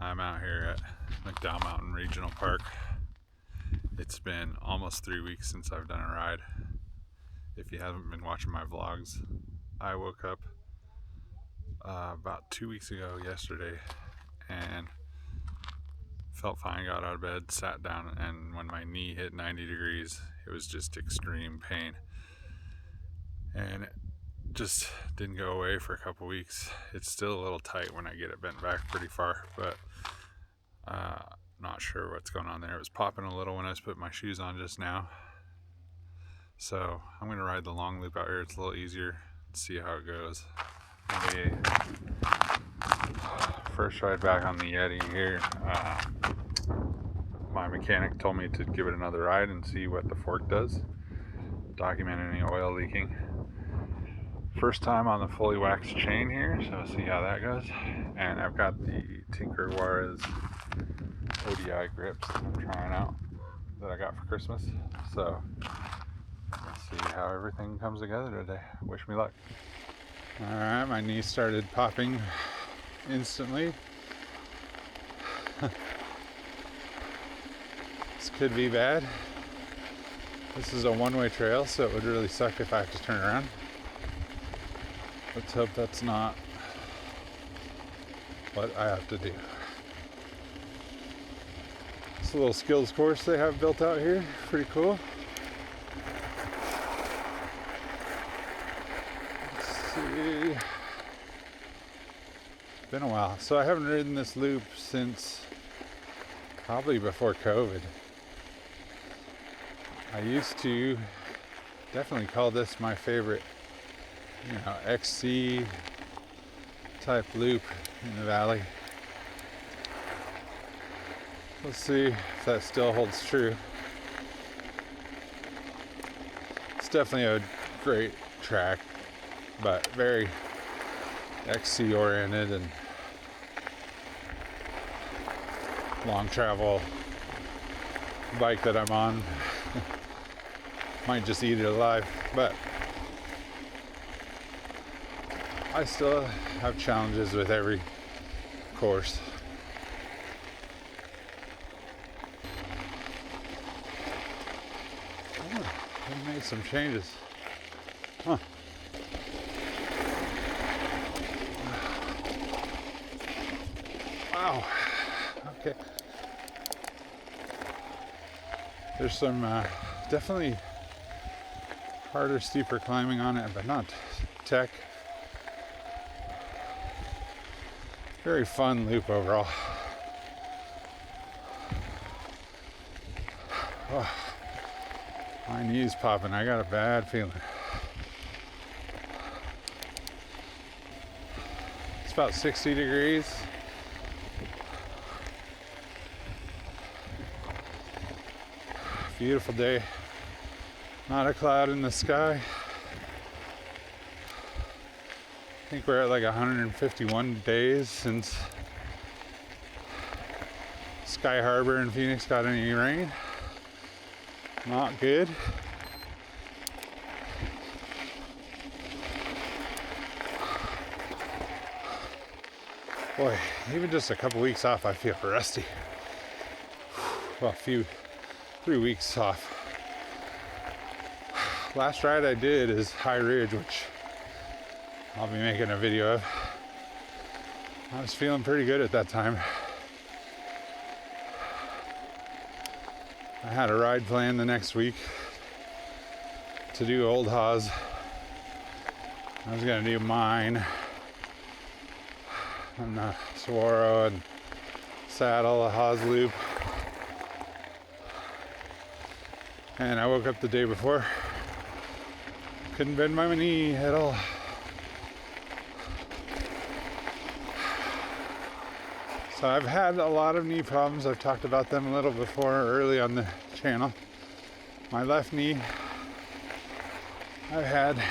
I'm out here at MacDowell Mountain Regional Park. It's been almost 3 weeks since I've done a ride. If you haven't been watching my vlogs, I woke up about 2 weeks ago yesterday and felt fine, got out of bed, sat down, and when my knee hit 90 degrees, it was just extreme pain. And it just didn't go away for a couple weeks. It's still a little tight when I get it bent back pretty far, but not sure what's going on there. It was popping a little when I was putting my shoes on just now. So I'm going to ride the long loop out here. It's a little easier to see how it goes. Maybe first ride back on the Yeti here. My mechanic told me to give it another ride and see what the fork does. Document any oil leaking. First time on the fully waxed chain here, so see how that goes. And I've got the Tinker Juarez ODI grips that I'm trying out that I got for Christmas. So let's see how everything comes together today. Wish me luck. Alright, my knee started popping instantly. This could be bad. This is a one-way trail, so it would really suck if I have to turn around. Let's hope that's not what I have to do. It's a little skills course they have built out here. Pretty cool. Let's see. It's been a while. So I haven't ridden this loop since probably before COVID. I used to definitely call this my favorite, XC type loop in the valley. Let's see if that still holds true. It's definitely a great track, but very XC oriented and long travel bike that I'm on. Might just eat it alive, but I still have challenges with every course. They made some changes. Huh. Wow. Okay. There's some definitely harder, steeper climbing on it, but not tech. Very fun loop overall. Oh, my knee's popping. I got a bad feeling. It's about 60 degrees. Beautiful day. Not a cloud in the sky. I think we're at like 151 days since Sky Harbor in Phoenix got any rain. Not good. Boy, even just a couple weeks off, I feel rusty. Well, 3 weeks off. Last ride I did is High Ridge, which I'll be making a video of. I was feeling pretty good at that time. I had a ride planned the next week to do Old Haws. I was gonna do mine and the Saguaro and Saddle, a Haws loop. And I woke up the day before. Couldn't bend my knee at all. So I've had a lot of knee problems. I've talked about them a little before early on the channel. My left knee, I've had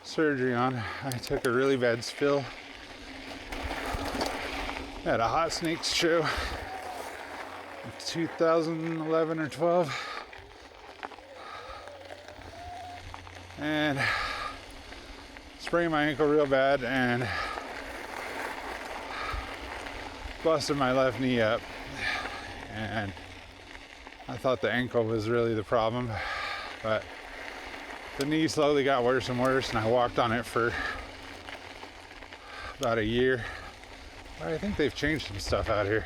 surgery on. I took a really bad spill at a hot snakes show in 2011 or 12. And sprained my ankle real bad, and busted my left knee up, and I thought the ankle was really the problem, but the knee slowly got worse and worse, and I walked on it for about a year. But I think they've changed some stuff out here.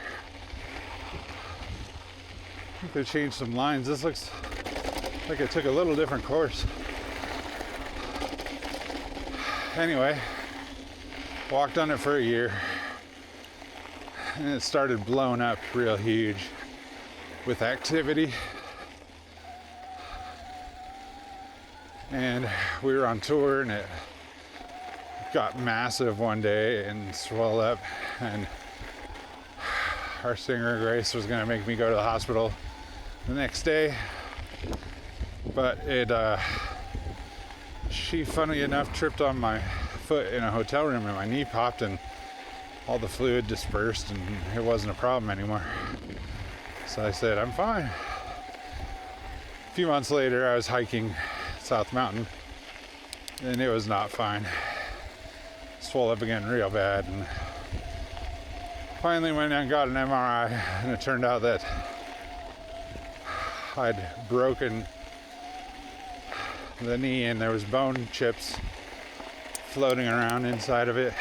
I think they've changed some lines. This looks like it took a little different course. Anyway, walked on it for a year, and it started blowing up real huge with activity. And we were on tour, and it got massive one day and swelled up, and our singer Grace was gonna make me go to the hospital the next day, but she, funny enough, tripped on my foot in a hotel room, and my knee popped, and all the fluid dispersed, and it wasn't a problem anymore. So I said, I'm fine. A few months later, I was hiking South Mountain, and it was not fine. Swelled up again real bad, and finally went and got an MRI, and it turned out that I'd broken the knee, and there was bone chips floating around inside of it,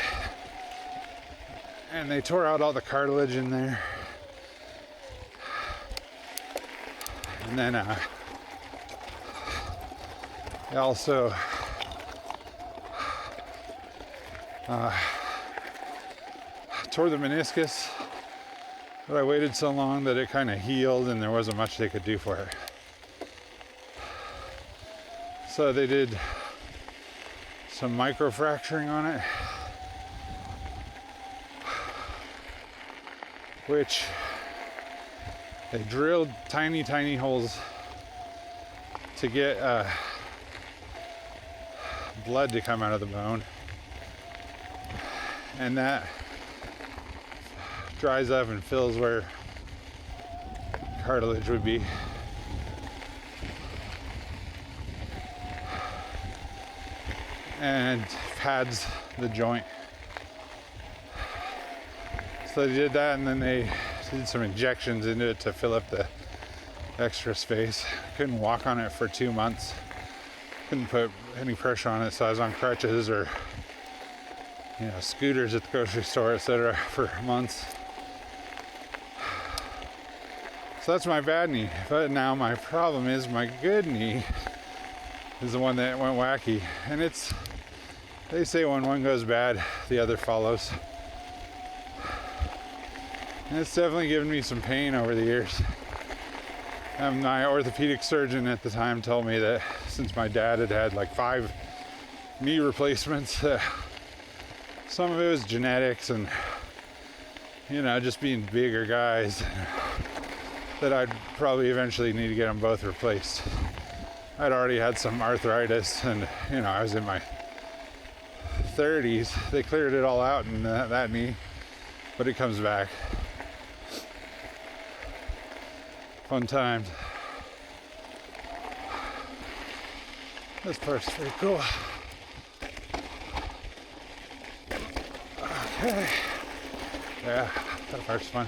and they tore out all the cartilage in there. And then they also tore the meniscus, but I waited so long that it kind of healed, and there wasn't much they could do for it. So they did some microfracturing on it, which they drilled tiny holes to get blood to come out of the bone, and that dries up and fills where cartilage would be. And pads the joint. So they did that, and then they did some injections into it to fill up the extra space. Couldn't walk on it for 2 months. Couldn't put any pressure on it, so I was on crutches or scooters at the grocery store, etc. for months. So that's my bad knee. But now my problem is my good knee is the one that went wacky. And they say when one goes bad, the other follows. And it's definitely given me some pain over the years. My orthopedic surgeon at the time told me that since my dad had like 5 knee replacements, some of it was genetics and, just being bigger guys, that I'd probably eventually need to get them both replaced. I'd already had some arthritis, and, I was in my 30s. They cleared it all out in that knee, but it comes back. Fun times. This part's pretty cool. Okay. Yeah, that part's fun.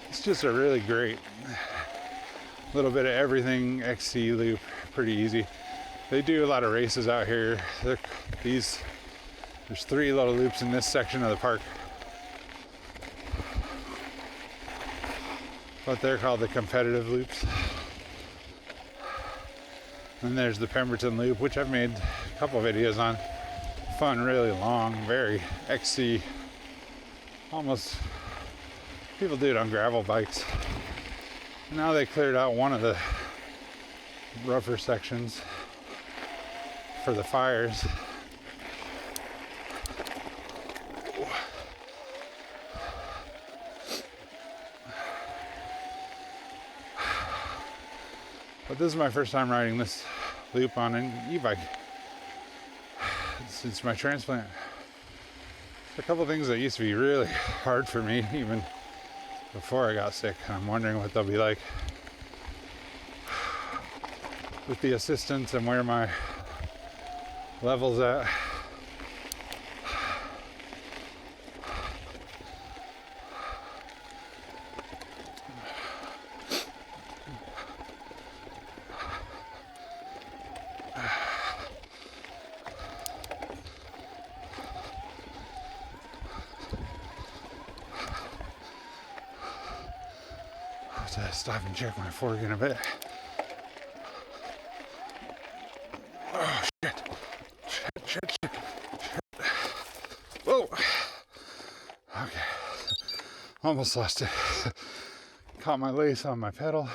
It's just a really great little bit of everything XC loop, pretty easy. They do a lot of races out here. There's 3 little loops in this section of the park, but they're called the competitive loops. And there's the Pemberton loop, which I've made a couple videos on. Fun, really long, very XC. Almost, people do it on gravel bikes. Now they cleared out one of the rougher sections for the fires. But this is my first time riding this loop on an e-bike since my transplant. A couple things that used to be really hard for me even before I got sick. I'm wondering what they'll be like with the assistance and where my level's at. have to stop and check my fork in a bit. Oh, shit. Shit. Whoa. Okay. Almost lost it. Caught my lace on my pedal.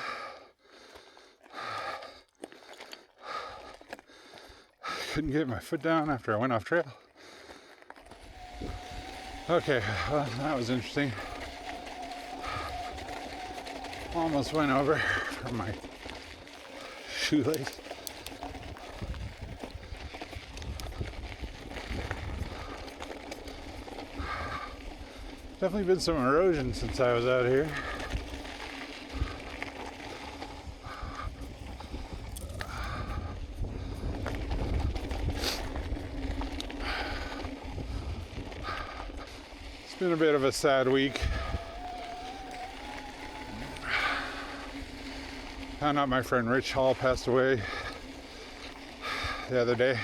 Couldn't get my foot down after I went off trail. Okay, well, that was interesting. Almost went over from my shoelace. Definitely been some erosion since I was out here. It's been a bit of a sad week. Found out my friend Rich Hall passed away the other day.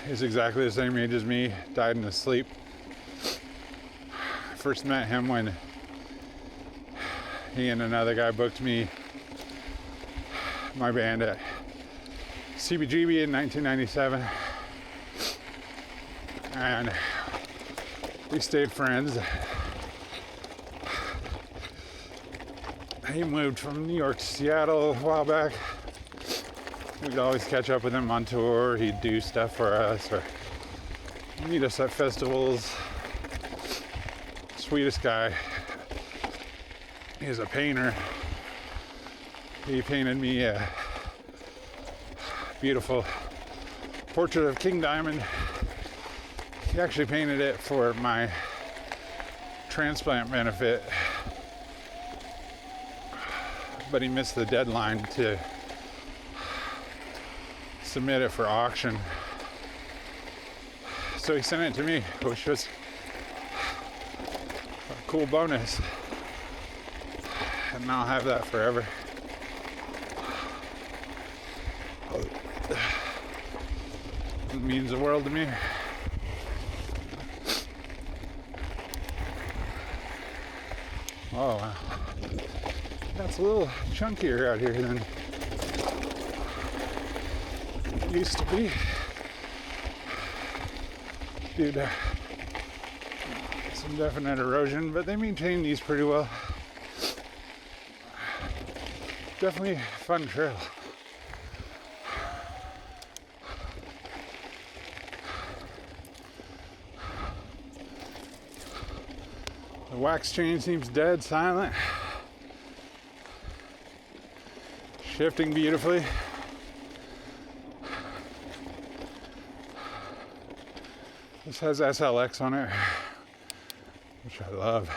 He's exactly the same age as me, died in his sleep. I first met him when he and another guy booked me my band at CBGB in 1997. And we stayed friends. He moved from New York to Seattle a while back. We'd always catch up with him on tour. He'd do stuff for us or meet us at festivals. Sweetest guy. He's a painter. He painted me a beautiful portrait of King Diamond. He actually painted it for my transplant benefit, but he missed the deadline to submit it for auction. So he sent it to me, which was a cool bonus. And I'll have that forever. It means the world to me. Oh wow. That's a little chunkier out here than it used to be. Due to some definite erosion, but they maintain these pretty well. Definitely a fun trail. The wax chain seems dead silent. Shifting beautifully. This has SLX on it, which I love.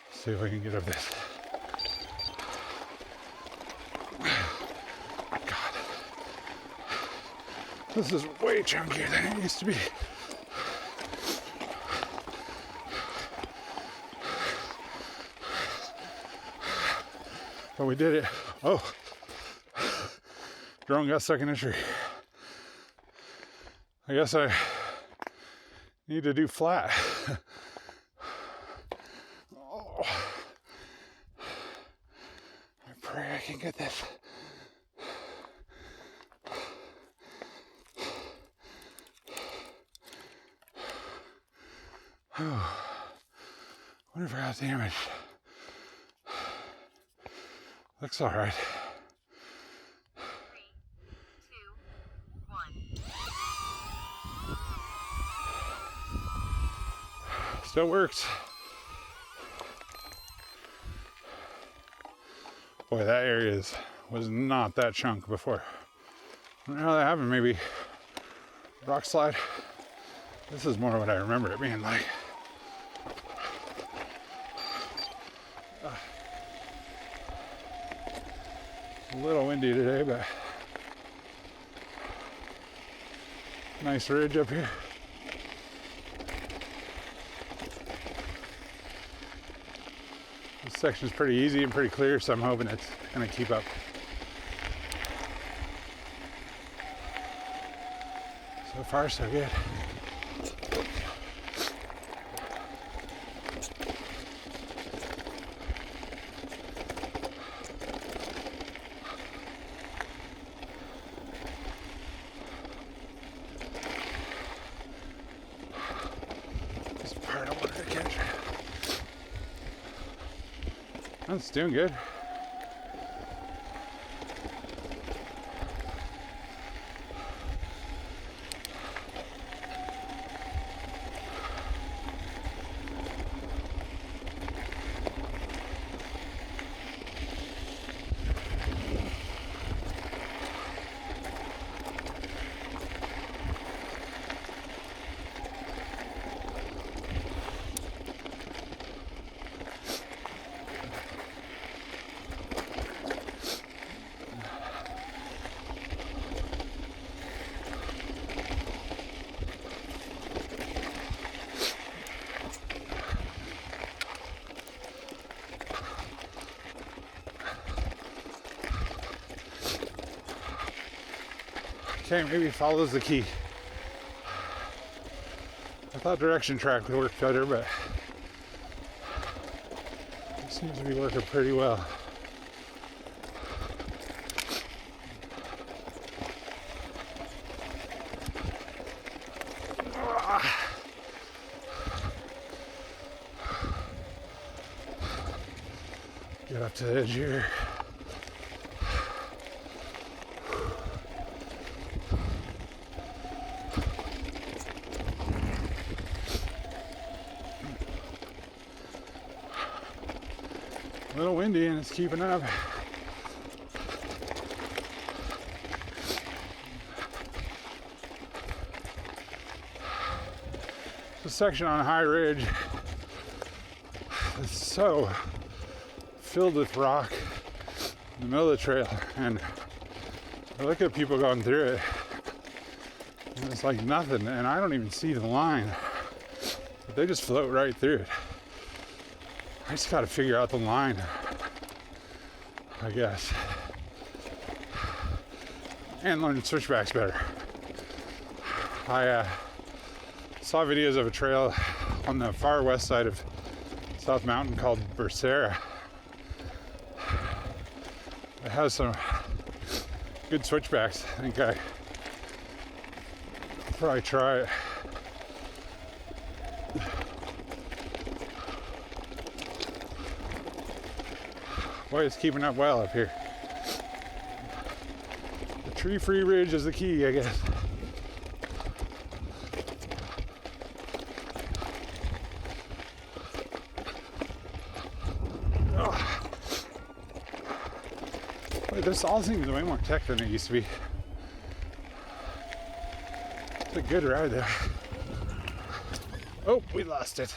Let's see if we can get up this. God. This is way chunkier than it used to be. But we did it. Oh, drone got stuck in a tree. I guess I need to do flat. Oh. I pray I can get this. Wonder if I got damage. Looks all right. 3, 2, 1. Still works. Boy, that area was not that chunk before. I don't know how that happened. Maybe rock slide. This is more what I remember it being like. A little windy today, but nice ridge up here. This section's pretty easy and pretty clear, so I'm hoping it's gonna keep up. So far, so good. That's doing good. Okay, maybe follows the key. I thought direction track would work better, but it seems to be working pretty well. Get up to the edge here. A little windy and it's keeping up. This section on High Ridge is so filled with rock in the middle of the trail, and I look at people going through it and it's like nothing, and I don't even see the line, but they just float right through it. I just got to figure out the line, I guess, and learn switchbacks better. I saw videos of a trail on the far west side of South Mountain called Bursera. It has some good switchbacks. I think I probably try it. Boy, it's keeping up well up here. The tree-free ridge is the key, I guess. Oh. Boy, this all seems way more tech than it used to be. It's a good ride there. Oh, we lost it.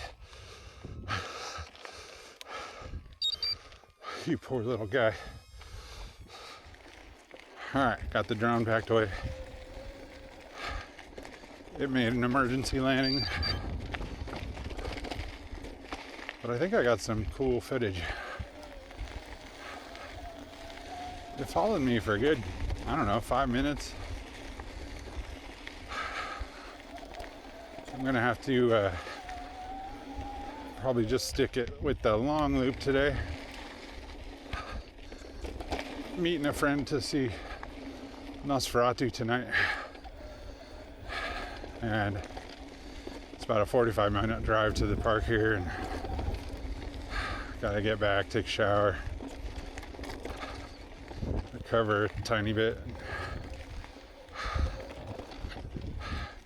You poor little guy. Alright, got the drone packed away. It made an emergency landing. But I think I got some cool footage. It followed me for a good, I don't know, 5 minutes. I'm gonna have to probably just stick it with the long loop today. Meeting a friend to see Nosferatu tonight, and it's about a 45-minute drive to the park here, and gotta get back, take a shower, recover a tiny bit,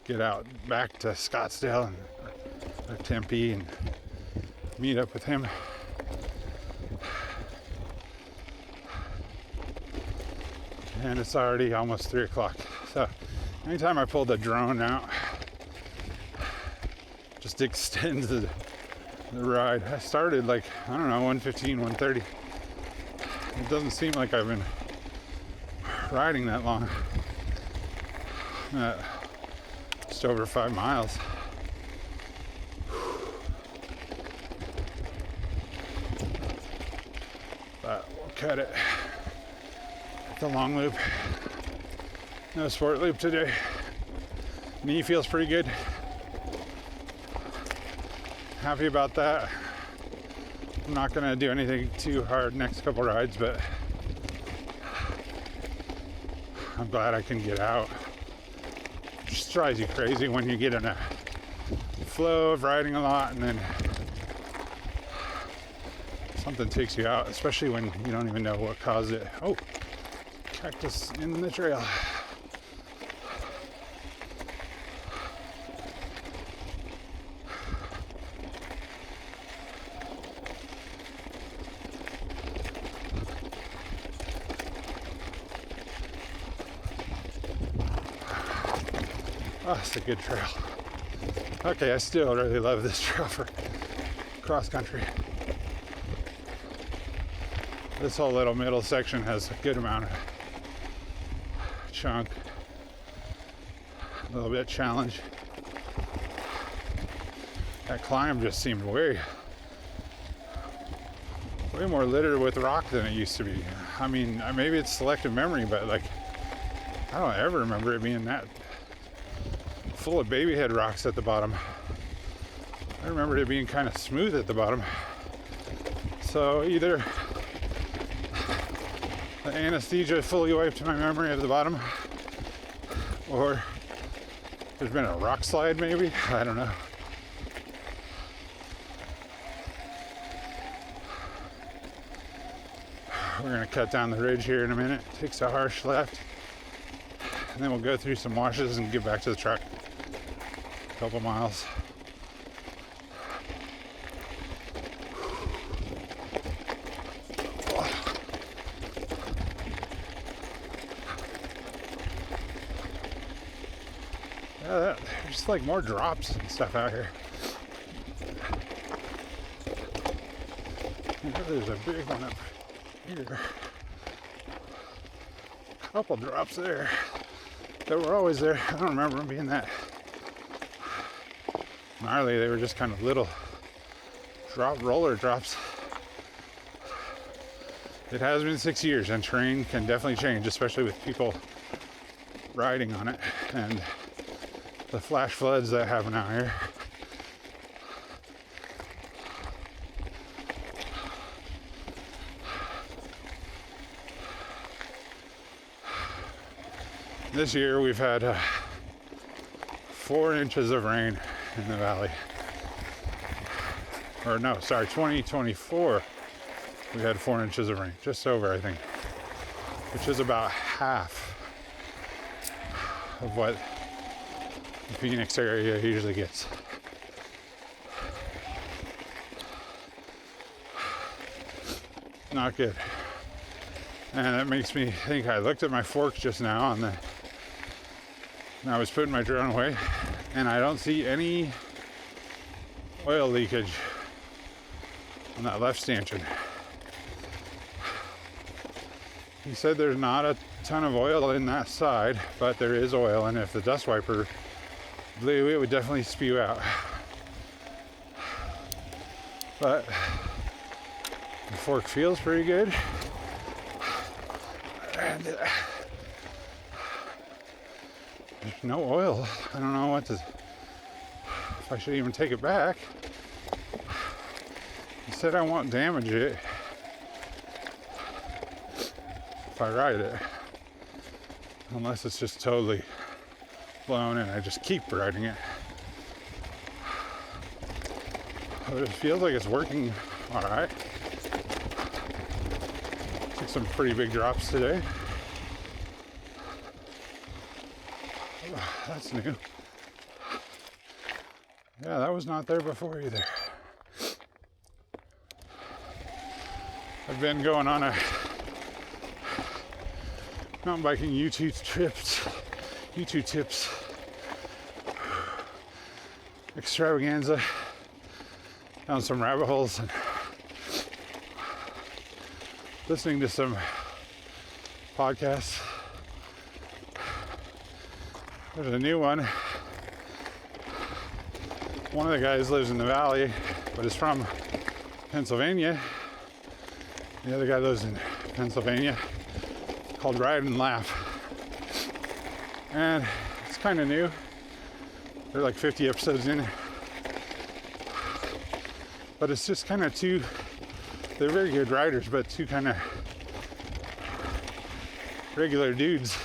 get out back to Scottsdale or Tempe and meet up with him. And it's already almost 3 o'clock. So anytime I pull the drone out, just extends the ride. I started like, I don't know, 1:15, 1:30. It doesn't seem like I've been riding that long. Just over 5 miles. But we'll cut it. The long loop. No sport loop today. Knee feels pretty good. Happy about that. I'm not gonna do anything too hard next couple rides, but I'm glad I can get out. It just drives you crazy when you get in a flow of riding a lot, and then something takes you out, especially when you don't even know what caused it. Oh, cactus in the trail. Oh, it's a good trail. Okay, I still really love this trail for cross country. This whole little middle section has a good amount of chunk, a little bit challenge. That climb just seemed way more littered with rock than it used to be. I mean, maybe it's selective memory, but like, I don't ever remember it being that full of baby head rocks at the bottom. I remember it being kind of smooth at the bottom. So either the anesthesia fully wiped my memory of the bottom, or there's been a rock slide maybe, I don't know. We're gonna cut down the ridge here in a minute, takes a harsh left, and then we'll go through some washes and get back to the truck. A couple miles. There's just like more drops and stuff out here. There's a big one up here. Couple drops there that were always there. I don't remember them being that gnarly. They were just kind of little roller drops. It has been 6 years, and terrain can definitely change, especially with people riding on it and the flash floods that happen out here. This year we've had 4 inches of rain in the valley. Or no, sorry, 2024 we had 4 inches of rain, just over I think, which is about half of what the Phoenix area usually gets. Not good. And that makes me think, I looked at my fork just now and I was putting my drone away, and I don't see any oil leakage on that left stanchion. He said there's not a ton of oil in that side, but there is oil, and if the dust wiper blew, it would definitely spew out. But the fork feels pretty good. And there's no oil. I don't know if I should even take it back. He said I won't damage it if I ride it, unless it's just totally blown and I just keep riding it. But it feels like it's working all right. Took some pretty big drops today. Oh, that's new. Yeah, that was not there before either. I've been going on a mountain biking YouTube tips extravaganza down some rabbit holes and listening to some podcasts. There's a new one. One of the guys lives in the valley, but is from Pennsylvania. The other guy lives in Pennsylvania. It's called Ride and Laugh. And it's kind of new. They're like 50 episodes in. But it's just kind of they're very good riders, but two kind of regular dudes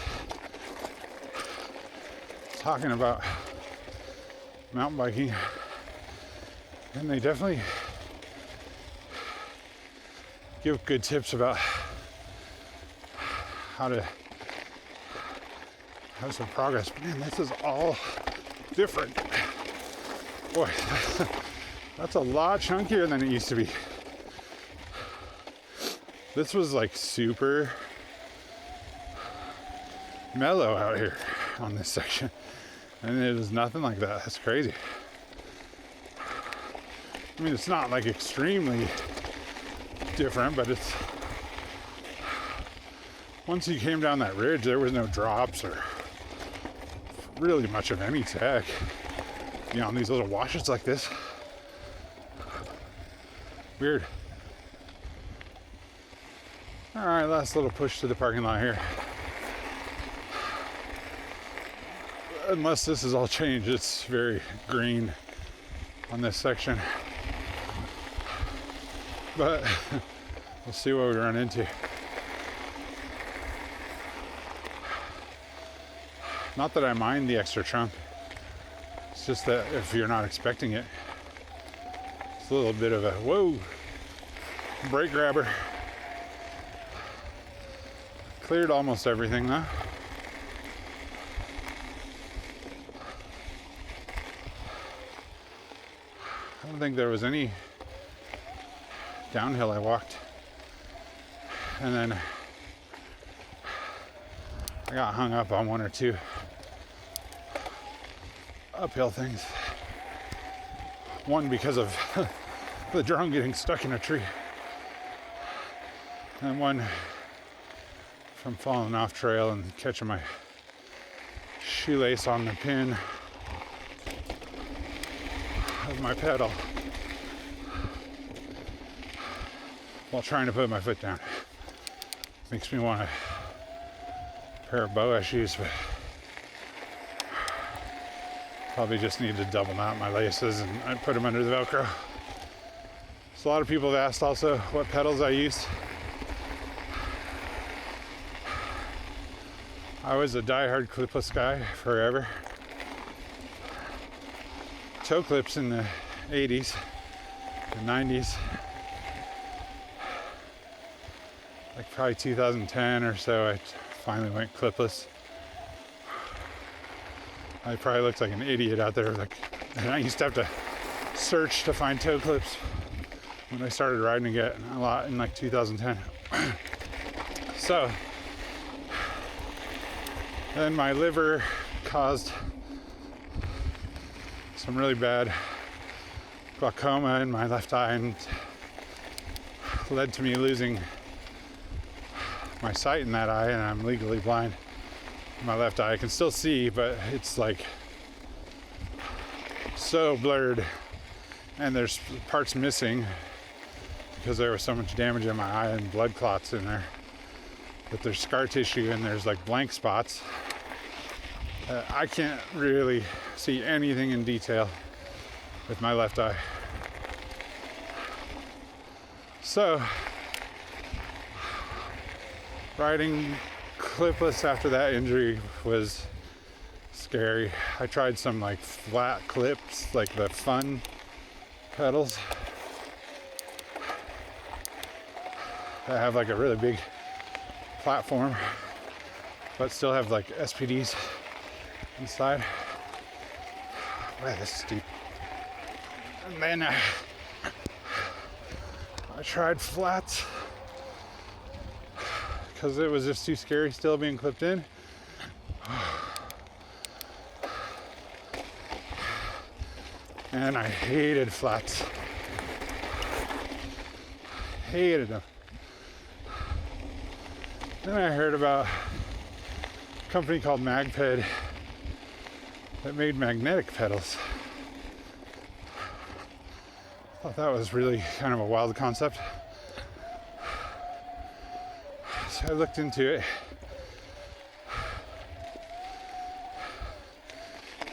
talking about mountain biking. And they definitely give good tips about how to have some progress. Man, this is all different. Boy, that's a lot chunkier than it used to be. This was like super mellow out here on this section, and it is nothing like that. That's crazy. I mean, it's not like extremely different, but it's, once you came down that ridge, there was no drops or really much of any tech, you know, on these little washes like this. Weird. All right, last little push to the parking lot here. Unless this is all changed, it's very green on this section. But we'll see what we run into. Not that I mind the extra trunk. It's just that if you're not expecting it, it's a little bit of a whoa brake grabber. Cleared almost everything though. I don't think there was any downhill I walked. And then I got hung up on one or two uphill things. One because of the drone getting stuck in a tree. And one from falling off trail and catching my shoelace on the pin of my pedal while trying to put my foot down. Makes me want a pair of BOA shoes, but probably just need to double knot my laces and I put them under the Velcro. So a lot of people have asked also what pedals I used. I was a diehard clipless guy forever. Toe clips in the 80s and 90s. Like probably 2010 or so, I finally went clipless. I probably looked like an idiot out there. Like, and I used to have to search to find toe clips when I started riding again a lot in like 2010. So then my liver caused some really bad glaucoma in my left eye and led to me losing my sight in that eye, and I'm legally blind in my left eye. I can still see, but it's like so blurred and there's parts missing because there was so much damage in my eye and blood clots in there. But there's scar tissue and there's like blank spots. I can't really see anything in detail with my left eye. So riding clipless after that injury was scary. I tried some like flat clips, like the fun pedals that have like a really big platform but still have like SPDs inside. Wow, this is deep. And then I tried flats because it was just too scary still being clipped in. And I hated flats. Hated them. Then I heard about a company called MagPed that made magnetic pedals. I thought that was really kind of a wild concept. So I looked into it.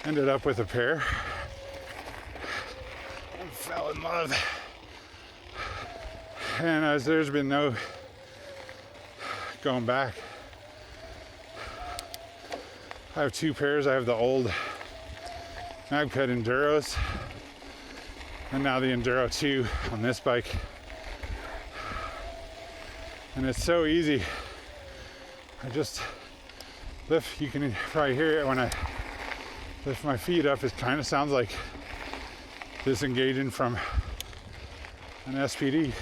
Ended up with a pair. And fell in love. And as there's been no going back. I have two pairs. I have the old magped Enduros and now the Enduro 2 on this bike. And it's so easy. I just lift, you can probably hear it when I lift my feet up. It kind of sounds like disengaging from an SPD.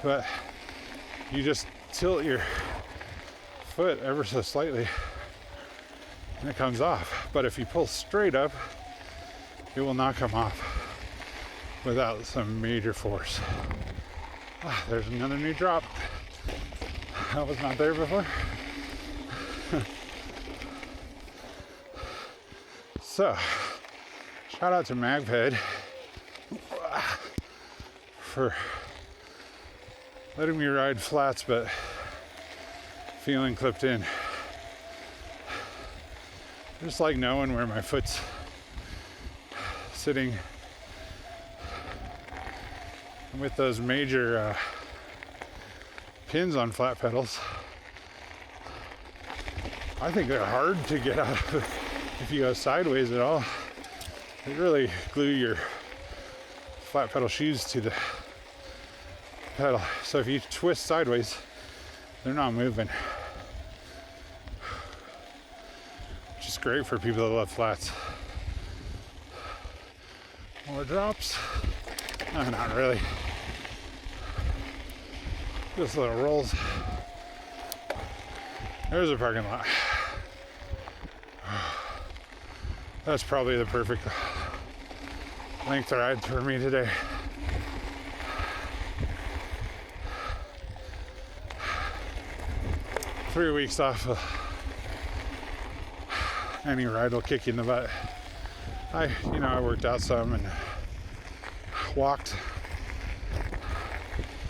But you just tilt your foot ever so slightly and it comes off. But if you pull straight up, it will not come off without some major force. Ah, there's another new drop. That was not there before. So, shout out to MagPed for letting me ride flats but feeling clipped in. Just like knowing where my foot's sitting. And with those major pins on flat pedals, I think they're hard to get out of if you go sideways at all. They really glue your flat pedal shoes to the pedal. So if you twist sideways, they're not moving. Which is great for people that love flats. More drops? No, not really. Just little rolls. There's a parking lot. That's probably the perfect length ride for me today. Three weeks off. Any ride will kick you in the butt. I worked out some and walked.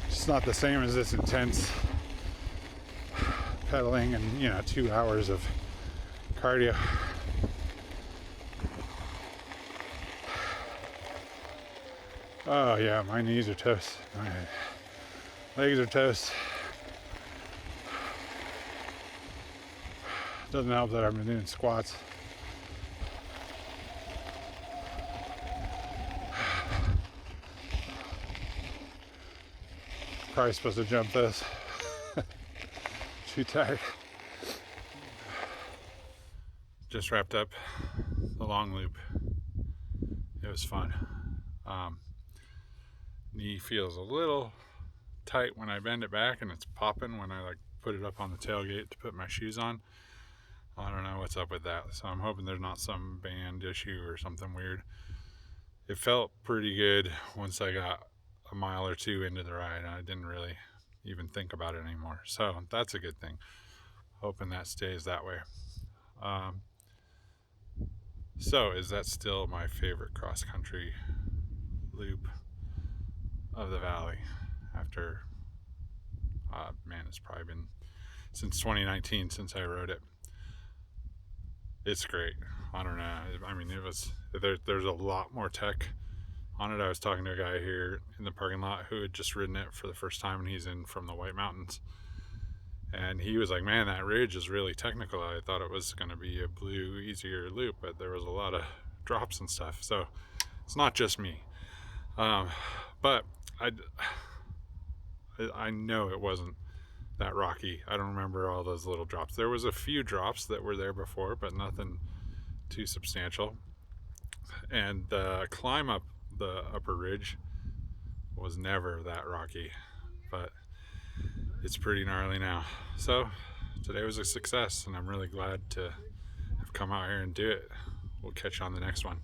It's not the same as this intense pedaling and 2 hours of cardio. Oh yeah, my knees are toast. My legs are toast. Doesn't help that I've been doing squats. Probably supposed to jump this. Too tired. Just wrapped up the long loop. It was fun. Knee feels a little tight when I bend it back, and it's popping when I put it up on the tailgate to put my shoes on. I don't know what's up with that, so I'm hoping there's not some band issue or something weird. It felt pretty good once I got a mile or two into the ride. I didn't really even think about it anymore, so that's a good thing. Hoping that stays that way. So is that still my favorite cross-country loop of the valley after it's probably been since 2019 since I rode it. It's great. I don't know, I mean, there's a lot more tech on it. I was talking to a guy here in the parking lot who had just ridden it for the first time, and he's in from the White Mountains, and he was like, man, that ridge is really technical. I thought it was going to be a blue easier loop, but there was a lot of drops and stuff, so it's not just me. But I know it wasn't that rocky. I don't remember all those little drops. There was a few drops that were there before, but nothing too substantial. And the climb up the upper ridge was never that rocky, but it's pretty gnarly now. So today was a success, and I'm really glad to have come out here and do it. We'll catch you on the next one.